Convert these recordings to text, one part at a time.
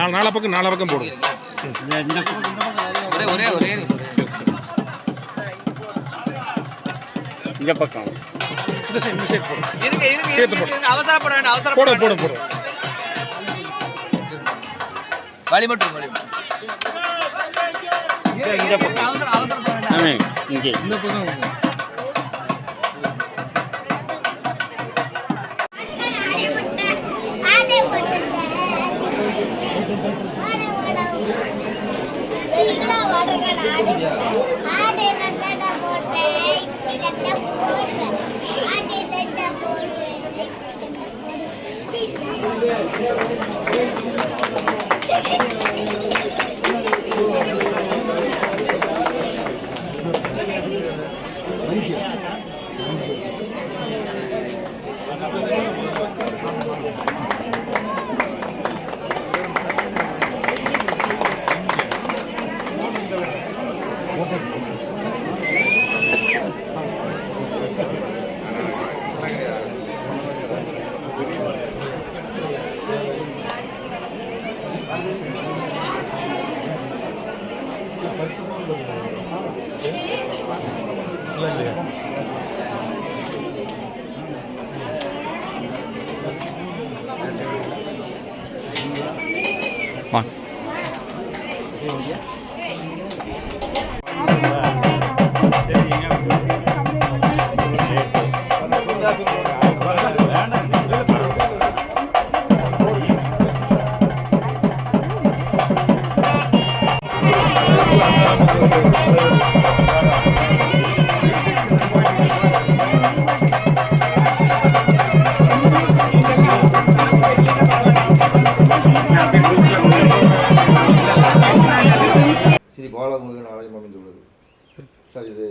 நாலா பக்கம் போடுங்க. ஒரே இந்த பக்கம் இந்த சைடு போடுங்க. அவசரப்பட வேண்டாம். போடு. வழி மட்டும் இந்த பக்கம் இங்கே இந்த பக்கம் ஸ்ரீ பாலமுருகன் ஆலயம் அமைந்துள்ளது. சார், இது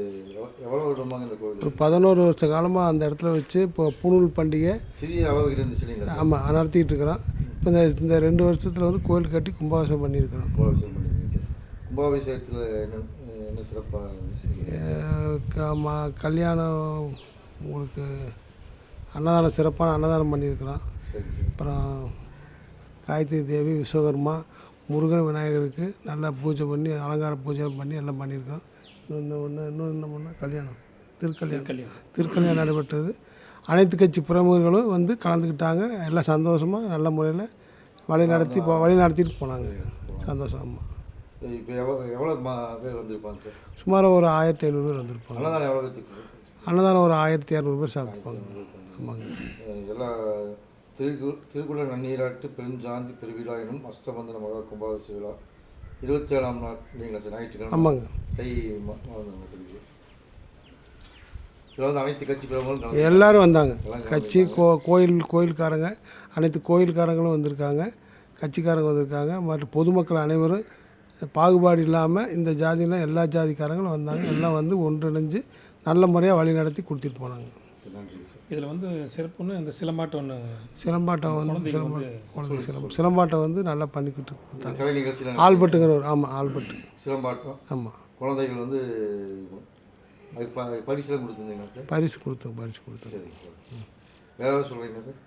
எவ்வளோ வருடமாக இந்த கோவில்? ஒரு 11 வருஷ காலமாக அந்த இடத்துல வச்சு இப்போ பூணூல் பண்டிகை சிறிய அளவு இருந்துச்சு. ஆமாம், நடத்திக்கிட்டு இருக்கிறோம். இப்போ இந்த 2 வருஷத்தில் வந்து கோவில் கட்டி கும்பாபிஷேகம் பண்ணியிருக்கிறோம். கும்பாபிஷேகம் பண்ணியிருக்கீங்க சார். கும்பாபிஷேகத்தில் என்ன சிறப்பாக? கல்யாணம் உங்களுக்கு அன்னதானம், சிறப்பான அன்னதானம் பண்ணியிருக்கிறோம். அப்புறம் காயத்ரி தேவி, விஸ்வகர்மா, முருகன், விநாயகருக்கு நல்லா பூஜை பண்ணி அலங்கார பூஜை பண்ணி எல்லாம் பண்ணியிருக்கோம். இன்னும் என்ன பண்ணால் கல்யாணம், திருக்கல்யாணம் நடைபெற்றது. அனைத்து கட்சி பிரமுகர்களும் வந்து கலந்துக்கிட்டாங்க. எல்லாம் சந்தோஷமாக நல்ல முறையில் வழி நடத்திட்டு போனாங்க. சந்தோஷமாக. இப்போ எவ்வளோ பேர் வந்திருப்பாங்க சார்? சுமார் ஒரு 1500 பேர் வந்திருப்பாங்க. அன்னதானம் ஒரு 1200 பேர் சாப்பிட்டுப்பாங்க. ஆமாங்க. எல்லா திருக்குள்ள நன்னீராட்டு பெருஞ்சாந்தி பெருவிழா எனும் அஷ்டபந்தன மகா கும்பாபிஷேக விழா 27ஆம் நாள் இல்லைங்களா சார்? ஞாயிற்றுக்கிழமை. ஆமாங்க. தை இதில் வந்து அனைத்து கட்சி பிரமுகர்களும் எல்லோரும் வந்தாங்க. கட்சி கோயில்காரங்க, அனைத்து கோயில்காரங்களும் வந்திருக்காங்க, கட்சிக்காரங்க வந்திருக்காங்க. மற்றும் பொதுமக்கள் அனைவரும் பாகுபாடு இல்லாமல் இந்த ஜாதியில் எல்லா ஜாதிக்காரங்களும் வந்தாங்க. எல்லாம் வந்து ஒன்றிணைஞ்சு நல்ல முறையாக வழி நடத்தி கொடுத்துட்டு போனாங்க. இதில் வந்து சிறப்புன்னு இந்த சிலம்பாட்டம் வந்து நல்லா பண்ணிக்கிட்டு கொடுத்தாங்க. ஆல்பட்டுங்கிறவர். ஆமாம், ஆல்பட்டு சிலம்பாட்டம். ஆமாம். குழந்தைகள் வந்து பரிசுலாம் கொடுத்துருந்தீங்களா சார்? பரிசு கொடுத்தோம். வேறு ஏதாவது சொல்கிறீங்களா சார்?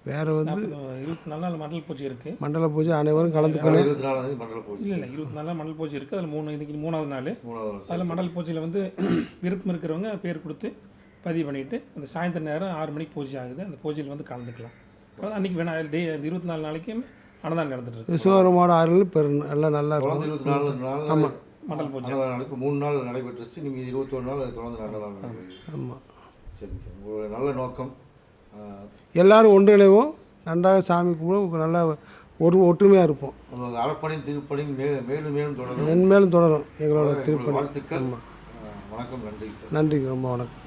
வேறு வந்து 24 நாள் மண்டல பூஜை இருக்குது. மண்டல பூஜை அனைவரும் கலந்துக்கணும். 24 மண்டல பூஜை இல்லை 24 நாள் மண்டல பூஜை இருக்குது. அதில் இன்னைக்கு 3வது நாள். அதில் மண்டல பூஜையில் வந்து விருப்பம் இருக்கிறவங்க பேர் கொடுத்து பதிவு பண்ணிவிட்டு அந்த சாயந்தரம் நேரம் 6 மணிக்கு பூஜை ஆகுது. அந்த பூஜையில் வந்து கலந்துக்கலாம். அன்றைக்கி வேணா அந்த 24 நாளைக்கு அன்னதானம் நடந்துட்டு இருக்கு. விஸ்வகர்மாவோட ஆறுகள் எல்லாம் நல்லா இருக்கும். 24 நாள். ஆமாம். மண்டல பூஜை நாளுக்கு 3 நாள் நடைபெற்றுச்சு. நீங்கள் 21 நாள் தொடர்ந்து நடந்தலாம். ஆமாம். சரி சார், உங்களுடைய நல்ல நோக்கம் எல்லோரும் ஒன்றிணைவோம், நன்றாக சாமி கும்பிட நல்லா ஒற்றுமையாக இருப்போம். அறப்பணி திருப்பணி மேலும் தொடரும். மென்மேலும் தொடரும் எங்களோட திருப்பணி. வாழ்த்துக்கள். வணக்கம். நன்றி சார். நன்றி, ரொம்ப வணக்கம்.